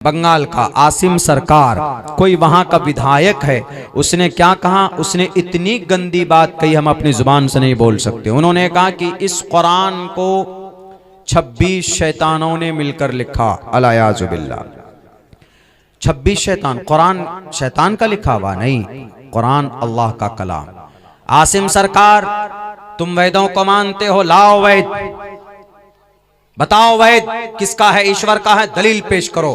बंगाल का आसिम सरकार, कोई वहां का विधायक है, उसने क्या कहा, उसने इतनी गंदी बात कही हम अपनी जुबान से नहीं बोल सकते। उन्होंने कहा कि इस कुरान को 26 शैतानों ने मिलकर लिखा। अलायाज़ु बिल्लाह। 26 शैतान। कुरान शैतान का लिखा हुआ नहीं, कुरान अल्लाह का कलाम। आसिम सरकार, तुम वेदों को मानते हो, लाओ वेद, बताओ वेद किसका है, ईश्वर का है, दलील पेश करो।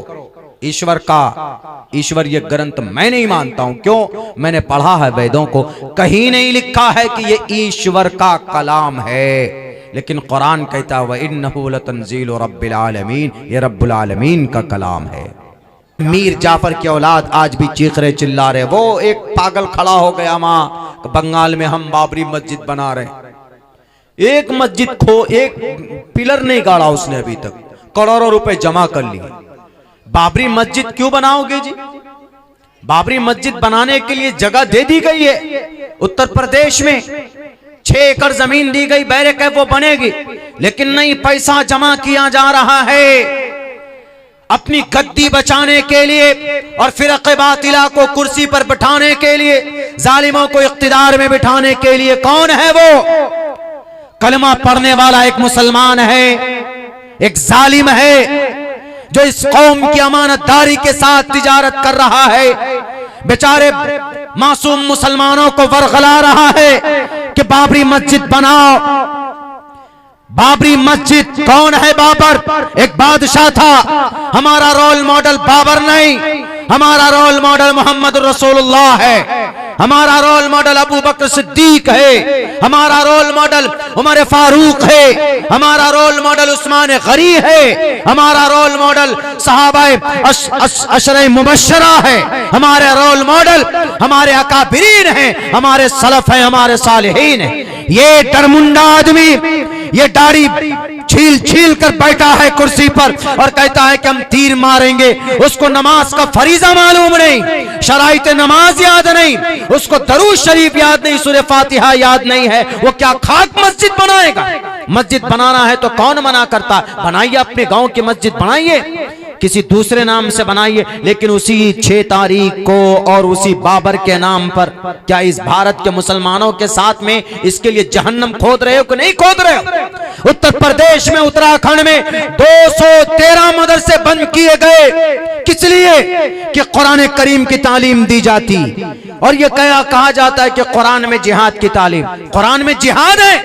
ईश्वर का, ईश्वर ये ग्रंथ मैं नहीं मानता हूं। क्यों? मैंने पढ़ा है वेदों को, कहीं नहीं लिखा है कि ये ईश्वर का कलाम है। लेकिन कुरान कहता है इन्नहु लतंजीलु रब्बिल आलमीन, ये रब्बुल आलमीन का कलाम है। मीर जाफर की औलाद आज भी चीख रहे, चिल्ला रहे। वो एक पागल खड़ा हो गया वहां बंगाल में, हम बाबरी मस्जिद बना रहे। एक मस्जिद एक पिलर नहीं गाड़ा उसने अभी तक, करोड़ों रुपए जमा कर लिए। बाबरी मस्जिद क्यों बनाओगे जी? बाबरी मस्जिद बनाने के लिए जगह दे दी गई है उत्तर प्रदेश में, 6 एकड़ जमीन दी गई, बैरक है वो बनेगी। लेकिन नहीं, पैसा जमा किया जा रहा है अपनी गद्दी बचाने के लिए और फिरक़े बातिला को कुर्सी पर बिठाने के लिए, जालिमों को इख्तिदार में बिठाने के लिए। कौन है वो? कलमा पढ़ने वाला एक मुसलमान है, एक जालिम है जो इस कौम की अमानतदारी के साथ तिजारत कर रहा है। बेचारे मासूम मुसलमानों को वरगला रहा है कि बाबरी मस्जिद बनाओ। बाबरी मस्जिद कौन है? बाबर एक बादशाह था। हमारा रोल मॉडल बाबर नहीं, हमारा रोल मॉडल मोहम्मद रसूलुल्लाह है, हमारा रोल मॉडल अबू बकर सिद्दीक है, हमारा रोल मॉडल उमर फारूक है, हमारा रोल मॉडल उस्मान गनी है, हमारा रोल मॉडल सहाबाए अशरे मुबश्शरा है, हमारे रोल मॉडल हमारे अकाबिरीन हैं, हमारे सलफ हैं, हमारे सालिहीन हैं। ये डरमुंडा आदमी ये दाढ़ी छील छील कर बैठा है कुर्सी पर और कहता है कि हम तीर मारेंगे। उसको नमाज का फरीजा मालूम नहीं, शराइत नमाज याद नहीं, उसको दरूद शरीफ याद नहीं, सूरह फातिहा याद नहीं है। वो क्या खाक मस्जिद बनाएगा? मस्जिद बनाना है तो कौन मना करता? बनाइए, अपने गांव की मस्जिद बनाइए, किसी दूसरे नाम से बनाइए, लेकिन उसी 6 तारीख को और उसी बाबर के नाम पर क्या इस भारत के मुसलमानों के साथ में इसके लिए जहन्नम खोद रहे हो कि नहीं खोद रहे हो? उत्तर प्रदेश में, उत्तराखंड में 213 मदरसे बंद किए गए। किस लिए? कि कुरान करीम की तालीम दी जाती। और ये कहा जाता है कि कुरान में जिहाद की तालीम। कुरान में जिहाद है,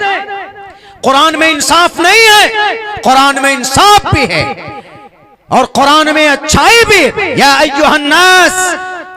कुरान में इंसाफ नहीं है, कुरान में इंसाफ भी है और कुरान में अच्छाई भी। या अय्युहन्नास,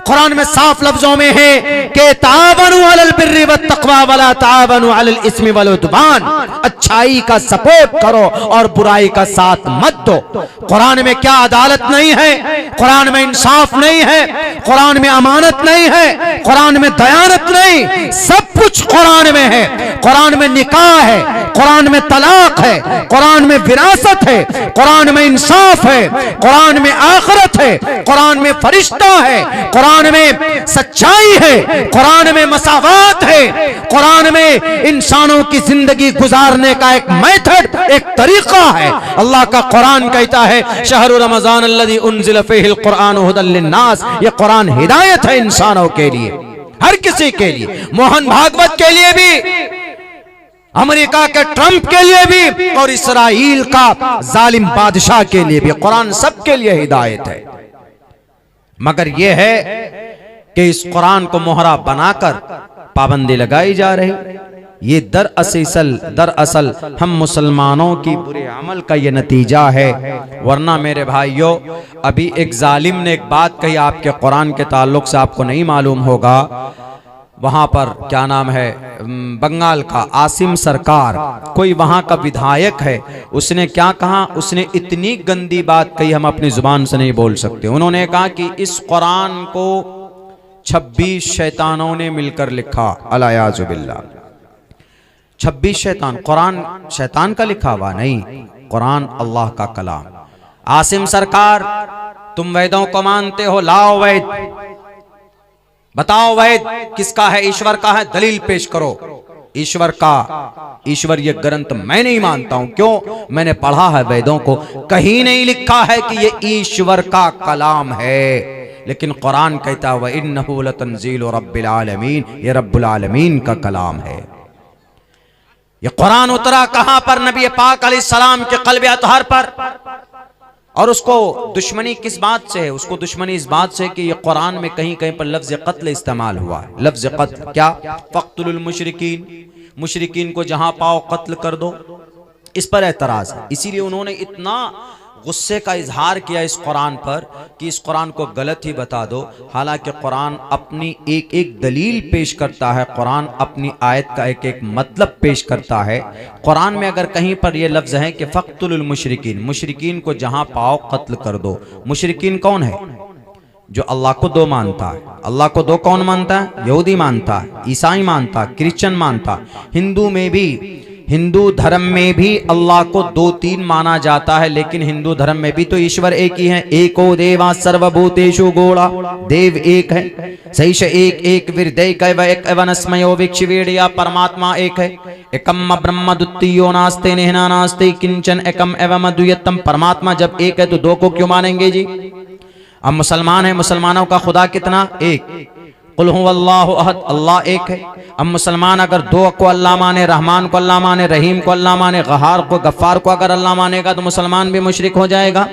कुरान में साफ लफ्जों में है कि तावनु अलल बिर्रि वत तक़वा वला तावनु अलल इस्मि वल उद्वान। अच्छाई का सपोर्ट करो और बुराई का साथ मत दो। कुरान में क्या अदालत नहीं है, कुरान में इंसाफ नहीं है, कुरान में अमानत नहीं है, कुरान में दयानत नहीं, सब कुछ कुरान में है। कुरान में निकाह है, कुरान में तलाक है, कुरान में विरासत है, कुरान में इंसाफ है, कुरान में आखिरत है, कुरान में फरिश्ता है, कुरान में सच्चाई है, कुरान में मसावात है, कुरान में इंसानों की जिंदगी गुजारने का एक मेथड, एक तरीका है। अल्लाह का कुरान कहता है शहरु रमजान अल्लज़ी उन्ज़िल फ़ीहिल कुरान हुदल लिन्नास। ये कुरान हिदायत है इंसानों के लिए, हर किसी के लिए, मोहन भागवत के लिए भी, अमेरिका के ट्रंप के लिए भी और इसराइल का जालिम बादशाह के लिए भी। कुरान सबके लिए हिदायत है। मगर यह है कि इस कुरान को मोहरा बनाकर पाबंदी लगाई जा रही। ये दरअसल हम मुसलमानों की बुरे अमल का ये नतीजा है। वरना मेरे भाइयों, अभी एक जालिम ने एक बात कही आपके कुरान के ताल्लुक से, आपको नहीं मालूम होगा। वहां पर क्या नाम है, बंगाल का आसिम सरकार, कोई वहां का विधायक है, उसने क्या कहा, उसने इतनी गंदी बात कही हम अपनी जुबान से नहीं बोल सकते। उन्होंने कहा कि इस कुरान को 26 शैतानों ने मिलकर लिखा। अलायाज़ु बिल्लाह। 26 शैतान। कुरान शैतान का लिखा हुआ नहीं, कुरान अल्लाह का कलाम। आसिम सरकार, तुम वेदों को मानते हो, लाओ वेद, बताओ वेद किसका है, ईश्वर का है, दलील पेश करो। ईश्वर ये ग्रंथ मैं नहीं मानता हूं। क्यों? मैंने पढ़ा है वेदों को, कहीं नहीं लिखा है कि ये ईश्वर का कलाम है। लेकिन कुरान कहता है व इन्नहु लतंजीलु रब्बिल आलमीन, ये रब्बुल आलमीन का कलाम है। ये कुरान उतरा कहां पर? नबी पाक अलैहिस्सलाम के क़ल्ब अतहर पर। और उसको दुश्मनी किस बात से है? उसको दुश्मनी इस बात से कि ये कुरान में कहीं कहीं पर लफ्ज़ क़त्ल इस्तेमाल हुआ है। लफ्ज़ क़त्ल क्या? फ़क़्तुलुल मुशरिकीन, मुशरिकीन को जहां पाओ कत्ल कर दो। इस पर एतराज है, इसीलिए उन्होंने इतना गुस्से का इजहार किया इस कुरान पर कि इस कुरान को गलत ही बता दो। हालांकि कुरान अपनी एक एक दलील पेश करता है, कुरान अपनी आयत का एक एक मतलब पेश करता है। कुरान में अगर कहीं पर यह लफ्ज़ है कि फ़क़्तुलुल मुशरिकीन, मुशरिकीन को जहां पाओ कत्ल कर दो। मुशरिकीन कौन है? जो अल्लाह को दो मानता है। अल्लाह को दो कौन मानता है? यहूदी मानता है, ईसाई मानता है, क्रिश्चियन मानता है। हिंदू में भी, हिंदू धर्म में भी अल्लाह को दो तीन माना जाता है, लेकिन हिंदू धर्म में भी तो ईश्वर एक ही है। एको देवा सर्वभूतेषु गोड़ा, देव एक है। सही से एक एक विरदैकैव एक वनस्मयो विक्षिवेड़या, परमात्मा एक है। एकम ब्रह्म द्वितीयो नास्ते नेहना नास्ते किंचन एकम एवं अद्वितीयम। परमात्मा जब एक है तो दो को क्यों मानेंगे जी? अब मुसलमान है, मुसलमानों का खुदा कितना? एक। कुल हुवल्लाहु अहद, अल्लाह एक है। अब मुसलमान अगर दो को अल्लाह माने, रहमान को अल्लाह माने, रहीम को अल्लाह माने, गहार को गफ्फार को अगर अल्लाह मानेगा तो मुसलमान भी मुशरिक हो जाएगा,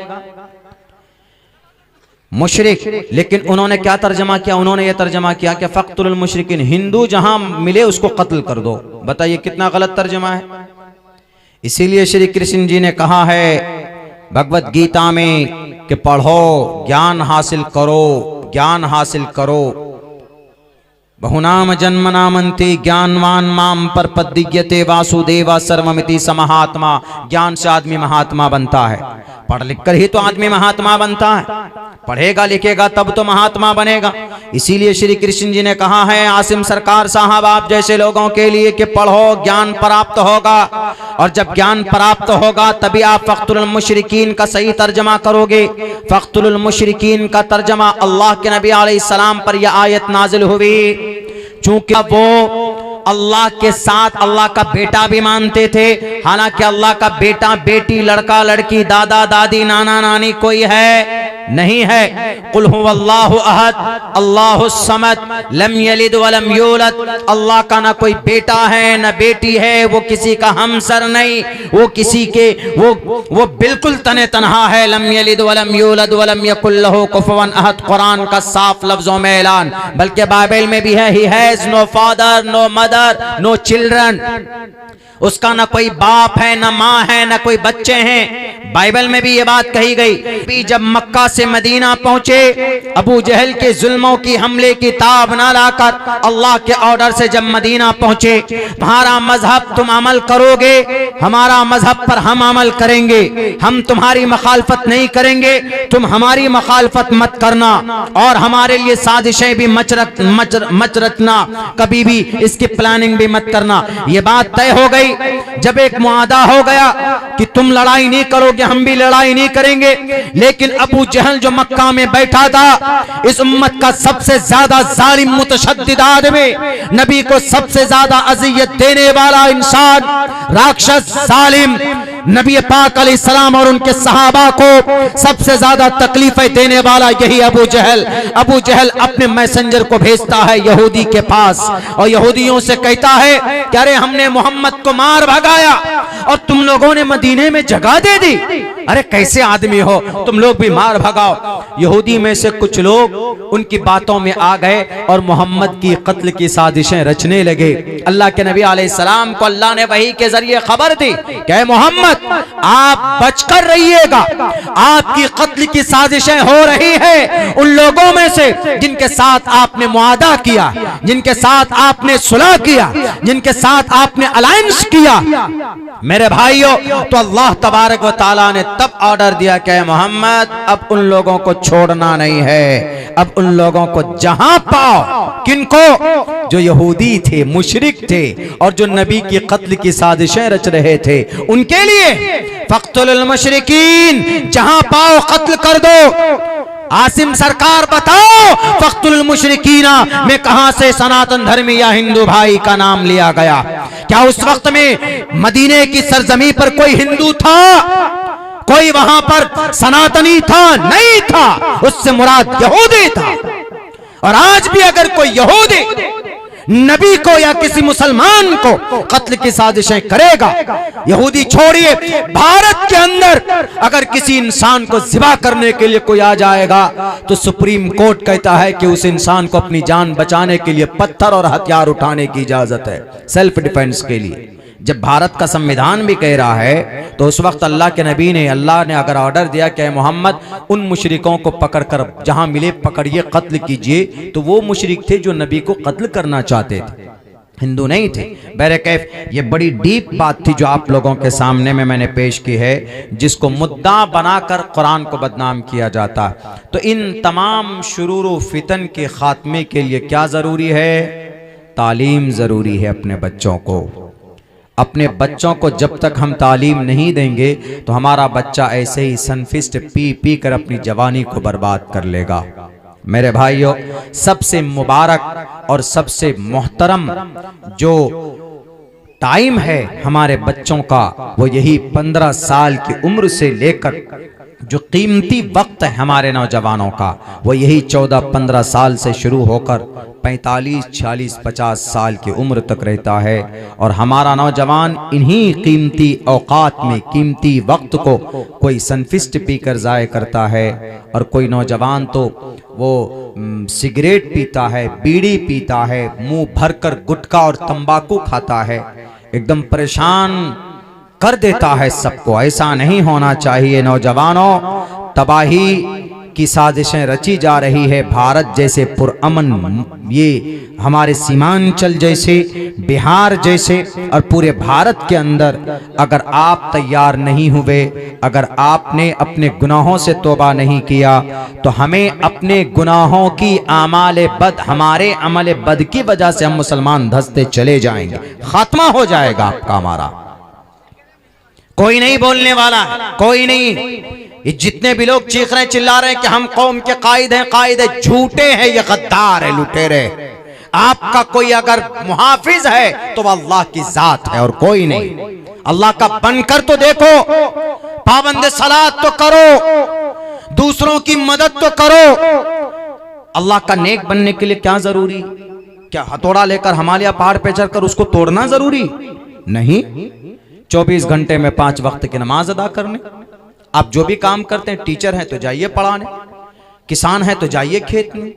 मुशरिक। लेकिन उन्होंने क्या तर्जमा किया? उन्होंने ये तर्जमा किया कि फ़क़्तुलुल मुशरिकीन, हिंदू जहां मिले उसको कत्ल कर दो। बताइए कितना गलत तर्जमा है। इसीलिए श्री कृष्ण जी ने कहा है भगवत गीता में कि पढ़ो, ज्ञान हासिल करो, ज्ञान हासिल करो। बहुनाम जन्म नामंति ज्ञानवान माम पर पद्यते वासुदेवा सर्वमिति समहात्मा। ज्ञान से आदमी महात्मा बनता है, पढ़ लिख कर ही तो आदमी महात्मा बनता है। पढ़ेगा लिखेगा तब तो महात्मा बनेगा। इसीलिए श्री कृष्ण जी ने कहा है आसिम सरकार साहब आप जैसे लोगों के लिए कि पढ़ो, ज्ञान प्राप्त होगा, और जब ज्ञान प्राप्त होगा तभी आप फ़क़्तुलुल मुशरिकीन का सही तर्जमा करोगे। फ़क़्तुलुल मुशरिकीन का तर्जमा अल्लाह के नबी अलैहिस्सलाम पर यह आयत नाजिल हुई, चूंकि वो अल्लाह के साथ अल्लाह का बेटा भी मानते थे। हालांकि अल्लाह का बेटा बेटी लड़का लड़की दादा दादी नाना नानी कोई है नहीं है। कुल हुवल्लाहु अहद अल्लाहुस समद लम यलिद वलम यूलद। अल्लाह का ना कोई बेटा है ना बेटी है, वो किसी का हमसर नहीं, वो किसी के वो बिल्कुल तने तनहा है। लम यलिद वलम यूलद वलम यकुल लहू कुफुवन अहद, कुरान का साफ लफ्जों में ऐलान। बल्कि बाइबल में भी है he has no father no mother no children. उसका ना कोई बाप है, ना माँ है, ना कोई बच्चे हैं। बाइबल में भी ये बात कही गई। जब मक्का से मदीना पहुंचे, अबू जहल के जुल्मों की हमले की ताब ना लाकर अल्लाह के ऑर्डर से जब मदीना पहुंचे, तुम्हारा मजहब तुम अमल करोगे, हमारा मजहब पर हम अमल करेंगे, हम तुम्हारी मखालफत नहीं करेंगे, तुम हमारी मखालफत मत करना, और हमारे लिए साजिशें भी मच रचना, कभी भी इसकी प्लानिंग भी मत करना। ये बात तय हो गई। जब एक मुआदा हो गया कि तुम लड़ाई नहीं करोगे, हम भी लड़ाई नहीं करेंगे। लेकिन अबू जहल जो मक्का में बैठा था, इस उम्मत का सबसे ज्यादा जालिम मुतशद्दिद आदमी, नबी को सबसे ज्यादा अजियत देने वाला इंसान, राक्षस जालिम, नबी पाक अलैहिस्सलाम और उनके सहाबा को सबसे ज्यादा तकलीफें देने वाला यही अबू जहल। अबू जहल अपने मैसेंजर को भेजता है यहूदी के पास और यहूदियों से कहता है कि अरे हमने मोहम्मद को मार भगाया और तुम लोगों ने मदीने में जगह दे दी। अरे कैसे आदमी हो, तुम लोग भी मार भगाओ। यहूदी में से कुछ लोग उनकी बातों में आ गए और मोहम्मद की कत्ल की साजिशें रचने लगे। अल्लाह के नबी अलैहिस्सलाम को अल्लाह ने वही के जरिए खबर दी कि मोहम्मद आप बचकर रहिएगा, आपकी कत्ल की साजिशें हो रही है उन लोगों में से जिनके साथ आपने मुआदा किया, जिनके साथ आपने सुलह किया, जिनके साथ आपने अलायंस किया। मेरे भाइयों, तो अल्लाह तबारक व तआला ने तब ऑर्डर दिया कि मोहम्मद अब उन लोगों को छोड़ना नहीं है, अब उन लोगों को जहां पाओ, किनको? जो यहूदी थे, मुशरिक थे और जो नबी की कत्ल की साजिशें रच रहे थे, उनके लिए फ़क़्तुलुल मुशरिकीन, जहां पाओ कत्ल कर दो। आसिम सरकार बताओ फख्तुल मुशरिकीना में कहां से सनातन धर्मी या हिंदू भाई का नाम लिया गया? क्या उस वक्त में मदीने की सरजमी पर कोई हिंदू था? कोई वहां पर सनातनी था? नहीं था। उससे मुराद यहूदी था। और आज भी अगर कोई यहूदी नबी को या किसी मुसलमान को कत्ल की साजिशें करेगा, यहूदी छोड़िए, भारत के अंदर अगर किसी इंसान को ज़िबा करने के लिए कोई आ जाएगा तो सुप्रीम कोर्ट कहता है कि उस इंसान को अपनी जान बचाने के लिए पत्थर और हथियार उठाने की इजाजत है, सेल्फ डिफेंस के लिए। जब भारत का संविधान भी कह रहा है तो उस वक्त अल्लाह के नबी ने, अल्लाह ने अगर ऑर्डर दिया कि मोहम्मद उन मुशरिकों को पकड़कर जहां मिले पकड़िए, कत्ल कीजिए, तो वो मुशरिक थे जो नबी को कत्ल करना चाहते थे, हिंदू नहीं थे। बहरकैफ ये बड़ी डीप बात थी जो आप लोगों के सामने में मैंने पेश की है, जिसको मुद्दा बनाकर कुरान को बदनाम किया जाता। तो इन तमाम शुरूर व फितन के खात्मे के लिए क्या जरूरी है? तालीम जरूरी है। अपने बच्चों को जब तक हम तालीम नहीं देंगे तो हमारा बच्चा ऐसे ही सनफिस्ट पी पी कर अपनी जवानी को बर्बाद कर लेगा। मेरे भाइयों, सबसे मुबारक और सबसे मोहतरम जो टाइम है हमारे बच्चों का वो यही 15 साल की उम्र से लेकर जो कीमती वक्त है हमारे नौजवानों का वो यही 14-15 साल से शुरू होकर 45, 46, 50 साल की उम्र तक रहता है। और हमारा नौजवान इन्हीं कीमती औकात में, कीमती वक्त को कोई सनफिस्ट पीकर ज़ाय करता है, और कोई नौजवान तो वो सिगरेट पीता है, बीड़ी पीता है, मुंह भरकर गुटखा और तंबाकू खाता है, एकदम परेशान कर देता है सबको। ऐसा नहीं होना चाहिए। नौजवानों, तबाही की साजिशें रची जा रही है। भारत जैसे पुरअमन, ये हमारे सीमांचल जैसे, बिहार जैसे और पूरे भारत के अंदर अगर आप तैयार नहीं हुए, अगर आपने अपने गुनाहों से तौबा नहीं किया, तो हमें अपने गुनाहों की आमाले बद, हमारे अमल बद की वजह से हम मुसलमान धंसते चले जाएंगे, खात्मा हो जाएगा आपका हमारा। कोई नहीं बोलने वाला, कोई नहीं। ये जितने भी लोग चीख रहे चिल्ला रहे हैं कि हम कौम के कायद हैं, झूठे हैं, ये गद्दार है, लुटेरे। आपका कोई अगर मुहाफिज है तो वह अल्लाह की जात है और कोई नहीं। अल्लाह का बनकर तो देखो, पाबंद सलात तो करो, दूसरों की मदद तो करो। अल्लाह का नेक बनने के लिए क्या जरूरी? क्या हथौड़ा लेकर हिमालय पहाड़ पे चढ़कर उसको तोड़ना जरूरी नहीं। 24 घंटे में 5 वक्त की नमाज अदा करने। आप जो भी काम करते हैं, टीचर हैं तो जाइए पढ़ाने, किसान हैं तो जाइए खेत में,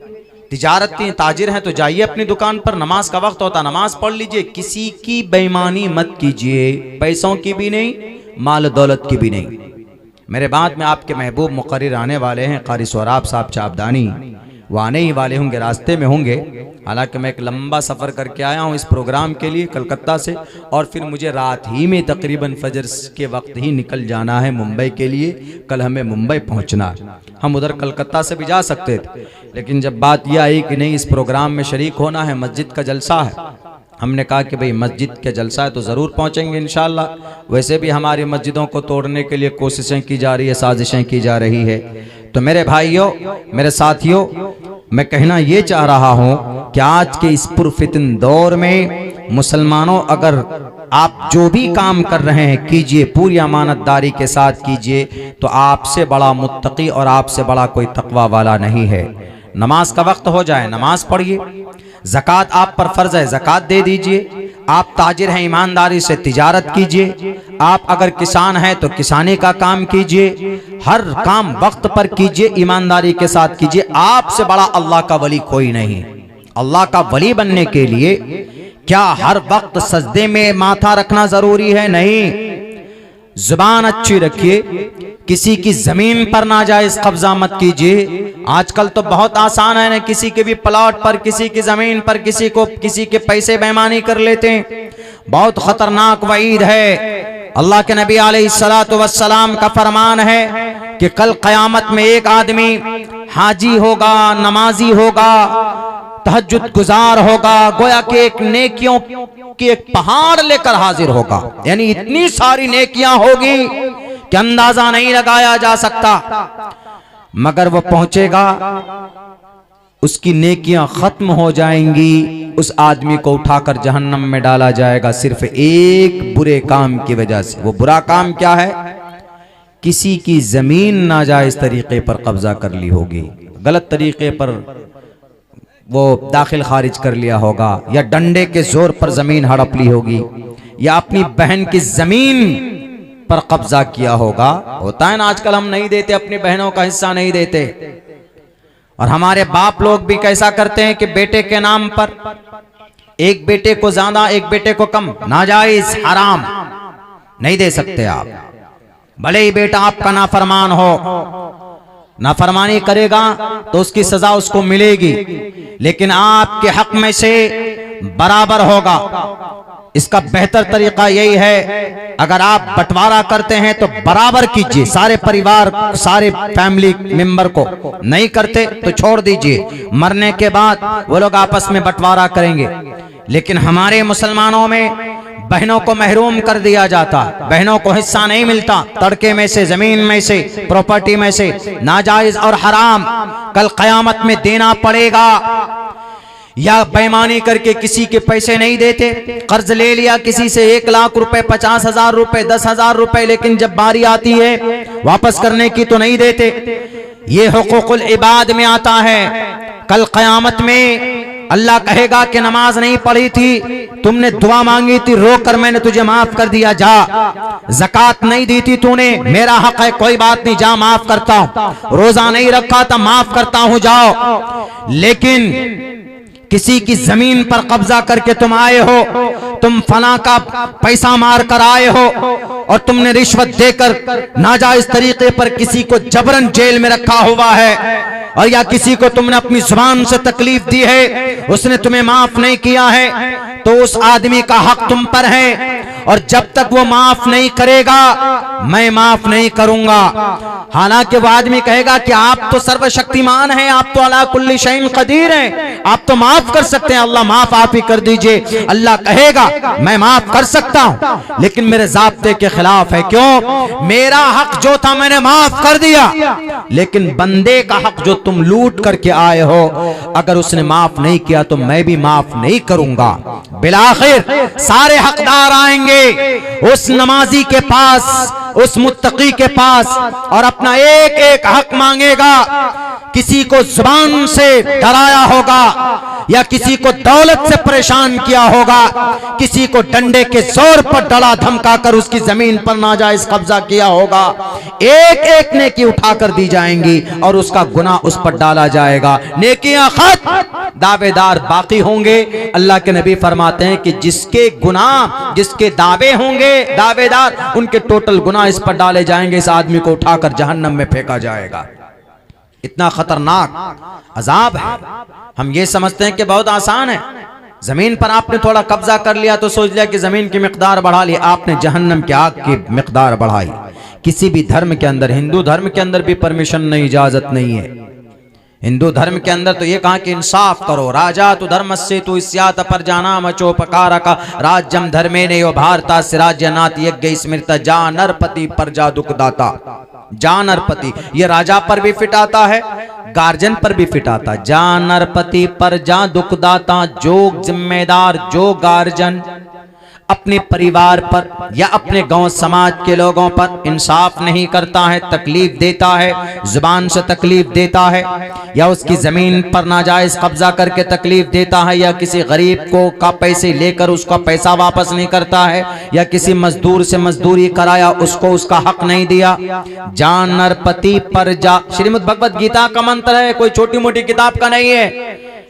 तिजारती ताजिर हैं तो जाइए अपनी दुकान पर। नमाज का वक्त होता नमाज पढ़ लीजिए। किसी की बेईमानी मत कीजिए, पैसों की भी नहीं, माल दौलत की भी नहीं। मेरे बाद में आपके महबूब मुकर्रिर आने वाले हैं, कारी सोहराब साहब चाबदानी, वो आने ही वाले होंगे, रास्ते में होंगे। हालांकि मैं एक लंबा सफ़र करके आया हूँ इस प्रोग्राम के लिए कलकत्ता से, और फिर मुझे रात ही में तकरीबन फजर के वक्त ही निकल जाना है मुंबई के लिए। कल हमें मुंबई पहुँचना है। हम उधर कलकत्ता से भी जा सकते थे, लेकिन जब बात यह आई कि नहीं इस प्रोग्राम में शरीक होना है, मस्जिद का जलसा है, हमने कहा कि भाई मस्जिद के जलसा है तो ज़रूर पहुँचेंगे इंशाअल्लाह। वैसे भी हमारी मस्जिदों को तोड़ने के लिए कोशिशें की जा रही है, साजिशें की जा रही है। तो मेरे भाइयों, मेरे साथियों, मैं कहना ये चाह रहा हूँ कि आज के इस पुरफितन दौर में मुसलमानों, अगर आप जो भी काम कर रहे हैं कीजिए, पूरी अमानतदारी के साथ कीजिए, तो आपसे बड़ा मुत्तकी और आपसे बड़ा कोई तकवा वाला नहीं है। नमाज का वक्त हो जाए नमाज पढ़िए, ज़कात आप पर फर्ज है ज़कात दे दीजिए। आप ताजिर हैं ईमानदारी से तिजारत कीजिए। आप अगर किसान हैं तो किसानी का काम कीजिए। हर काम वक्त पर कीजिए, ईमानदारी के साथ कीजिए। आपसे बड़ा अल्लाह का वली कोई नहीं। अल्लाह का वली बनने के लिए क्या हर वक्त सजदे में माथा रखना जरूरी है? नहीं। जुबान अच्छी रखिए, किसी की जमीन पर नाजायज कब्जा मत कीजिए। आजकल तो बहुत आसान है ना, किसी के भी प्लॉट पर, किसी की जमीन पर किसी के पैसे बेईमानी कर लेते हैं। बहुत खतरनाक वईद है। अल्लाह के नबी अलैहिस्सलातु वस्सलाम का फरमान है कि कल क़यामत में एक आदमी हाजी होगा, नमाजी होगा, तहज्जुद गुजार होगा, गोया कि एक नेकियों की एक पहाड़ लेकर हाजिर होगा। यानी इतनी सारी नेकियां होगी कि अंदाजा नहीं लगाया जा सकता। मगर वो पहुंचेगा, उसकी नेकियां खत्म हो जाएंगी, उस आदमी को उठाकर जहन्नम में डाला जाएगा सिर्फ एक बुरे काम की वजह से। वो बुरा काम क्या है? किसी की जमीन नाजायज तरीके पर कब्जा कर ली होगी, गलत तरीके पर वो दाखिल खारिज कर लिया होगा, या डंडे के जोर पर जमीन हड़प ली होगी, या अपनी बहन की जमीन पर कब्जा किया होगा। होता है ना, आजकल हम नहीं देते, अपनी बहनों का हिस्सा नहीं देते। और हमारे बाप लोग भी कैसा करते हैं कि बेटे के नाम पर एक बेटे को ज्यादा एक बेटे को कम, नाजायज हराम नहीं दे सकते आप। भले ही बेटा आपका नाफरमान हो, नाफरमानी करेगा तो उसकी सजा उसको मिलेगी, लेकिन आपके हक में से बराबर होगा। इसका बेहतर तरीका यही है, अगर आप बंटवारा करते हैं तो बराबर कीजिए, सारे परिवार सारे फैमिली मेंबर को। नहीं करते तो छोड़ दीजिए, मरने के बाद वो लोग आपस में बंटवारा करेंगे। लेकिन हमारे मुसलमानों में बहनों को महरूम कर दिया जाता, बहनों को हिस्सा नहीं मिलता, तड़के में से, जमीन में से, प्रॉपर्टी में से, नाजायज और हराम कल कयामत में देना पड़ेगा। या बेईमानी करके किसी के पैसे नहीं देते, कर्ज ले लिया किसी से 1 लाख रुपए, 50,000 रुपए, 10,000 रुपए, लेकिन जब बारी आती है वापस करने की तो नहीं देते। ये हुकूकुल इबाद में आता है। कल कयामत में अल्लाह कहेगा कि नमाज नहीं पढ़ी थी, तुमने दुआ मांगी थी, रोकर मैंने तुझे माफ कर दिया, जा। ज़कात नहीं दी थी तूने, मेरा हक है, कोई बात नहीं, जा माफ करता हूं। रोजा नहीं रखा था, माफ करता हूं, जाओ। लेकिन किसी की जमीन पर कब्जा करके तुम आए हो, तुम फला का पैसा मार कर आए हो और तुमने रिश्वत देकर नाजायज तरीके पर किसी को जबरन जेल में रखा हुआ है, और या किसी को तुमने अपनी जुबान से तकलीफ दी है, उसने तुम्हें माफ नहीं किया है, तो उस आदमी का हक तुम पर है। और जब तक वो माफ नहीं करेगा मैं माफ नहीं करूंगा। हालांकि वो आदमी कहेगा कि आप तो सर्वशक्तिमान हैं, आप तो अला कुल्ली शैइन कदीर हैं, आप तो माफ कर सकते हैं, अल्लाह माफ आप ही कर दीजिए। अल्लाह कहेगा मैं माफ कर सकता हूं, लेकिन मेरे ज़ाब्ते के खिलाफ है। क्यों? मेरा हक जो था मैंने माफ कर दिया, लेकिन बंदे का हक जो तुम लूट करके आए हो, अगर उसने माफ नहीं किया तो मैं भी माफ नहीं करूंगा। बिलाखिर सारे हकदार आएंगे उस नमाजी के पास, उस मुत्तकी के पास, और अपना एक एक हक मांगेगा। किसी को जुबान से डराया होगा, या किसी को दौलत से परेशान किया होगा, किसी को डंडे के जोर पर डरा धमका कर उसकी जमीन पर नाजायज कब्जा किया होगा। एक एक नेकी उठाकर दी जाएंगी और उसका गुनाह उस पर डाला जाएगा। नेकियां खत्म, दावेदार बाकी होंगे। अल्लाह के नबी फरमाते हैं कि जिसके गुनाह, जिसके दावे होंगे दावेदार, उनके टोटल गुनाह इस पर डाले जाएंगे, इस आदमी को उठाकर जहन्नम में फेंका जाएगा। इतना खतरनाक अजाब है। हम ये समझते हैं कि बहुत आसान है, जमीन पर आपने थोड़ा कब्जा कर लिया तो सोच लिया कि जमीन की मिकदार बढ़ा ली, आपने जहन्नम की आग की मिकदार बढ़ाई। किसी भी धर्म के अंदर, हिंदू धर्म के अंदर भी परमिशन नहीं, इजाजत नहीं है। हिंदू धर्म के अंदर तो ये कहा कि इंसाफ करो, राजा तु धर्मस्य तु स्यात् परजाना मचोपकारक राज्यम धर्मे ने यो भारता राज्य नाथ यज्ञ स्मृत जा नरपति प्रजा दुखदाता। जा नरपति ये राजा पर भी फिट आता है, गार्जन पर भी फिट आता है। जा नरपति प्रजा दुखदाता, जो जिम्मेदार, जो गार्जन अपने परिवार पर या अपने गांव समाज के लोगों पर इंसाफ नहीं करता है, तकलीफ देता है, जुबान से तकलीफ देता है, या उसकी जमीन पर नाजायज कब्जा करके तकलीफ देता है, या किसी गरीब को का पैसे लेकर उसका पैसा वापस नहीं करता है, या किसी मजदूर से मजदूरी कराया उसको उसका हक नहीं दिया। जान नरपति प्रजा श्रीमद् भगवत गीता का मंत्र है, कोई छोटी मोटी किताब का नहीं है।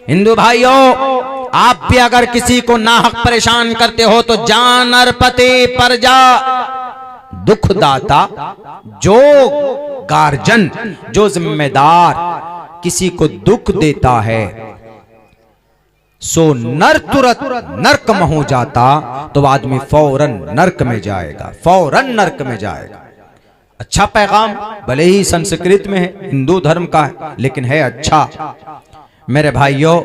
हिंदू भाइयों, आप भी अगर किसी को नाहक परेशान करते हो तो जान नरपति प्रजा दुखदाता, जो गार्जन, जो जिम्मेदार किसी को दुख देता है सो नर तुरत नरक में हो जाता, तो आदमी फौरन नरक में जाएगा, फौरन नरक में जाएगा। अच्छा पैगाम, भले ही संस्कृत में है, हिंदू धर्म का है, लेकिन है अच्छा। मेरे भाइयों,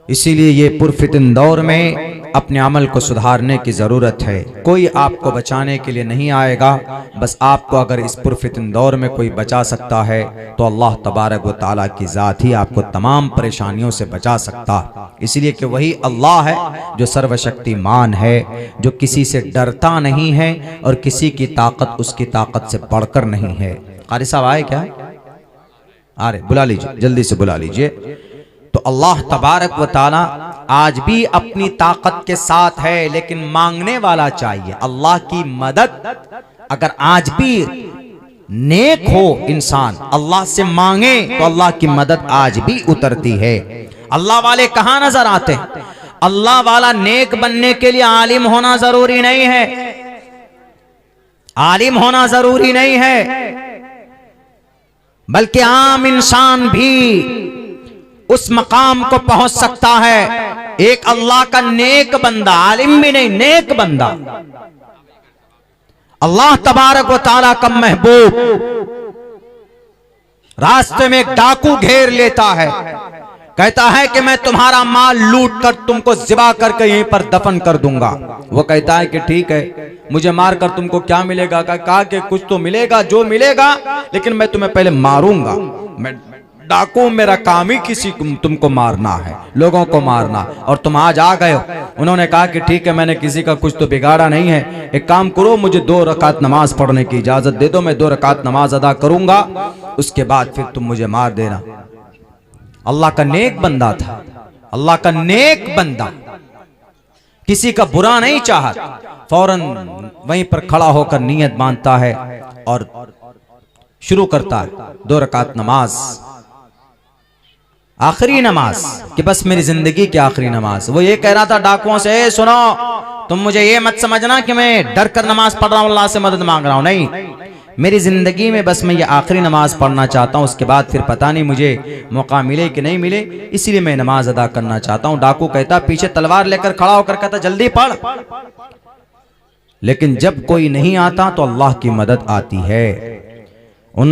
इसीलिए ये पुरफितन दौर में अपने अमल को सुधारने की ज़रूरत है। कोई आपको बचाने के लिए नहीं आएगा, बस आपको अगर इस पुरफितन दौर में कोई बचा सकता है तो अल्लाह तबारक व तआला की ज़ात ही आपको तमाम परेशानियों से बचा सकता। इसलिए कि वही अल्लाह है जो सर्वशक्तिमान है, जो किसी से डरता नहीं है और किसी की ताकत उसकी ताकत से बढ़कर नहीं है। कारी साहब आए क्या? अरे बुला लीजिए, जल्दी से बुला लीजिए। तो अल्लाह तबारक व तआला आज भी अपनी ताकत के साथ है, लेकिन मांगने वाला चाहिए। अल्लाह की मदद अगर आज भी नेक हो, इंसान अल्लाह से मांगे तो अल्लाह की मदद आज भी उतरती है। अल्लाह वाले कहां नजर आते हैं? अल्लाह वाला नेक बनने के लिए आलिम होना जरूरी नहीं है, आलिम होना जरूरी नहीं है, बल्कि आम इंसान भी उस मकाम को पहुंच सकता है। एक अल्लाह का नेक बंदा, आलिम भी नहीं, नेक बंदा, अल्लाह तबारक व तआला का महबूब, रास्ते में एक डाकू घेर लेता है, कहता है कि मैं तुम्हारा माल लूट कर तुमको ज़िबा करके यहीं पर दफन कर दूंगा। वो कहता है कि ठीक है, मुझे मार कर तुमको क्या मिलेगा? कहा कि कुछ तो मिलेगा, जो मिलेगा, लेकिन मैं तुम्हें पहले मारूंगा। मैं डाकू, मेरा काम ही किसी तुमको मारना है, लोगों को मारना, और तुम आज आ गए हो। उन्होंने कहा कि ठीक है, मैंने किसी का कुछ तो बिगाड़ा नहीं है, एक काम करो, मुझे 2 रकात नमाज पढ़ने की इजाजत दे दो, मैं 2 रकात नमाज अदा करूंगा, उसके बाद फिर तुम मुझे मार देना। अल्लाह का नेक बंदा था, अल्लाह का नेक बंदा, किसी का बुरा नहीं चाहता, फौरन वहीं पर खड़ा होकर नियत बांधता है और शुरू करता है 2 रकात नमाज, आखिरी नमाज, कि बस मेरी जिंदगी की आखिरी नमाज। वो ये कह रहा था डाकुओं से, सुनो, तुम मुझे ये मत समझना कि मैं डर कर नमाज पढ़ रहा हूं, अल्लाह से मदद मांग रहा हूं, नहीं, मेरी जिंदगी में बस मैं ये आखिरी नमाज पढ़ना चाहता हूं, उसके बाद फिर पता नहीं मुझे मौका मिले कि नहीं मिले, इसीलिए मैं नमाज अदा करना चाहता हूं। डाकू कहता, पीछे तलवार लेकर खड़ा होकर कहता, जल्दी पढ़। लेकिन जब कोई नहीं आता तो अल्लाह की मदद आती है। उन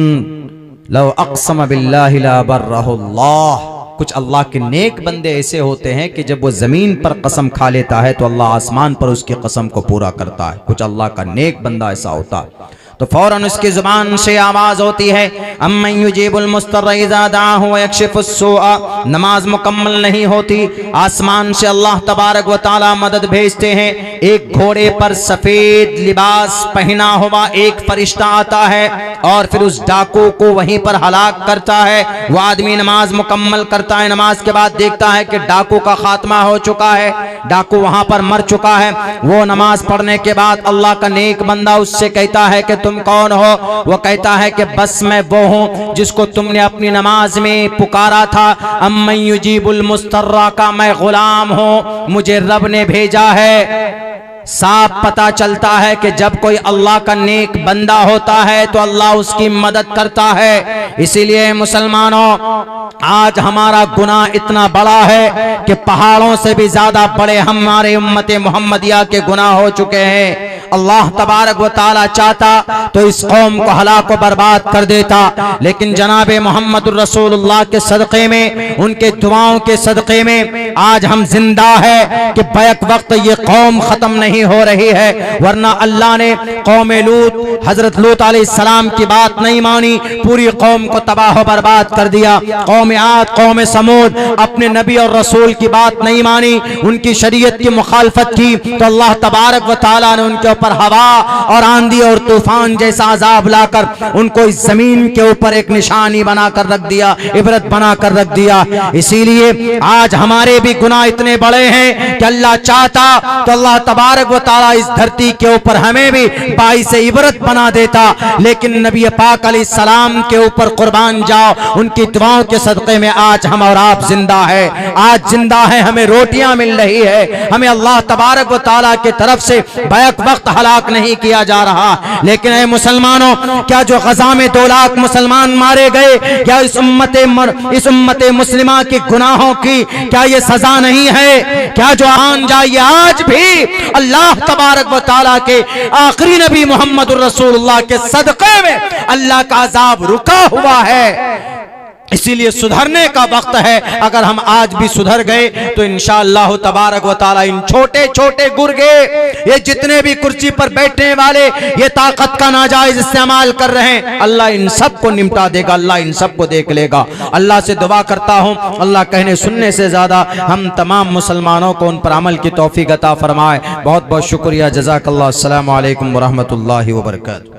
लव अक़सम बिल्लाहि ला बर्रहुल्लाह, कुछ अल्लाह के नेक बंदे ऐसे होते हैं कि जब वो जमीन पर कसम खा लेता है तो अल्लाह आसमान पर उसकी कसम को पूरा करता है। कुछ अल्लाह का नेक बंदा ऐसा होता है। तो फौरन उसकी जुबान से आवाज होती है, अम्मन युजीबुल मुस्तर्र इज़ा दअहु व यक्शिफुस सूअ। नमाज मुकम्मल नहीं होती, आसमान से अल्लाह तबारक व तआला मदद भेजते हैं। एक घोड़े पर सफेद लिबास पहना हुआ एक फरिश्ता आता है और फिर उस डाकू को वहीं पर हलाक करता है। वो आदमी नमाज मुकम्मल करता है, नमाज के बाद देखता है कि डाकू का खात्मा हो चुका है, डाकू वहां पर मर चुका है। वो नमाज पढ़ने के बाद अल्लाह का नेक बंदा उससे कहता है कि तुम कौन हो? वो कहता है कि बस मैं वो हूं जिसको तुमने अपनी नमाज में पुकारा था, अम्मन युजीबुल मुस्तर्रा का मैं गुलाम हूं, मुझे रब ने भेजा है। साफ पता चलता है कि जब कोई अल्लाह का नेक बंदा होता है तो अल्लाह उसकी मदद करता है। इसीलिए मुसलमानों, आज हमारा गुनाह इतना बड़ा है कि पहाड़ों से भी ज्यादा बड़े हमारे उम्मत मोहम्मदिया के गुनाह हो चुके हैं। अल्लाह तबारक व तआला चाहता तो इस कौम को हलाक व बर्बाद कर देता, लेकिन जनाब मोहम्मद रसूलुल्लाह के सदक़े में, उनके दुआओं के सदक़े में आज हम जिंदा है कि बैक वक्त ये कौम खत्म नहीं हो रही है। वरना अल्लाह ने कौम लूत, हजरत लूत अलैहिस्सलाम की बात नहीं मानी, पूरी कौम को तबाह बर्बाद कर दिया। कौम आद, कौम समूद अपने नबी और रसूल की बात नहीं मानी, उनकी शरीयत की मुखालफत की, तो अल्लाह तबारक व तआला ने उनके ऊपर हवा और आंधी और तूफान जैसा अजाब लाकर उनको इस जमीन के ऊपर एक निशानी बनाकर रख दिया, इबरत बनाकर रख दिया। इसीलिए आज हमारे भी गुनाह इतने बड़े हैं कि अल्लाह चाहता तो अल्लाह तबारक व तआला इस धरती के ऊपर हमें भी बाइस इबरत बना देता, लेकिन नबी पाक अलैहिस्सलाम के ऊपर कुर्बान जाओ, उनकी दुआओं के सदक़े में आज हम और आप जिंदा है। आज जिंदा है, हमें रोटियां मिल रही है, हमें अल्लाह तबारक व तआला की तरफ से बैक वक्त हलाक नहीं किया जा रहा। लेकिन ऐ मुसलमानों, क्या जो गजा में 2 लाख मुसलमान मारे गए, क्या इस उम्मत मुस्लिमा के गुनाहों की क्या ये सजा नहीं है? क्या जो आन जाइए, आज भी अल्लाह तबारक व तआला के आखिरी नबी मोहम्मद रसूलुल्लाह के सदक़े में अल्लाह का अजाब रुका हुआ है। इसीलिए सुधरने का वक्त है। अगर हम आज भी सुधर गए तो इंशाअल्लाह तबारक व तआला इन छोटे छोटे गुर्गे, ये जितने भी कुर्सी पर बैठने वाले ये ताकत का नाजायज इस्तेमाल कर रहे हैं, अल्लाह इन सब को निपटा देगा, अल्लाह इन सब को देख लेगा। अल्लाह से दुआ करता हूँ अल्लाह कहने सुनने से ज्यादा हम तमाम मुसलमानों को उन पर अमल की तौफीक अता फरमाए। बहुत बहुत शुक्रिया। जज़ाकल्लाह। अस्सलामु अलैकुम व रहमतुल्लाहि व बरकातहू।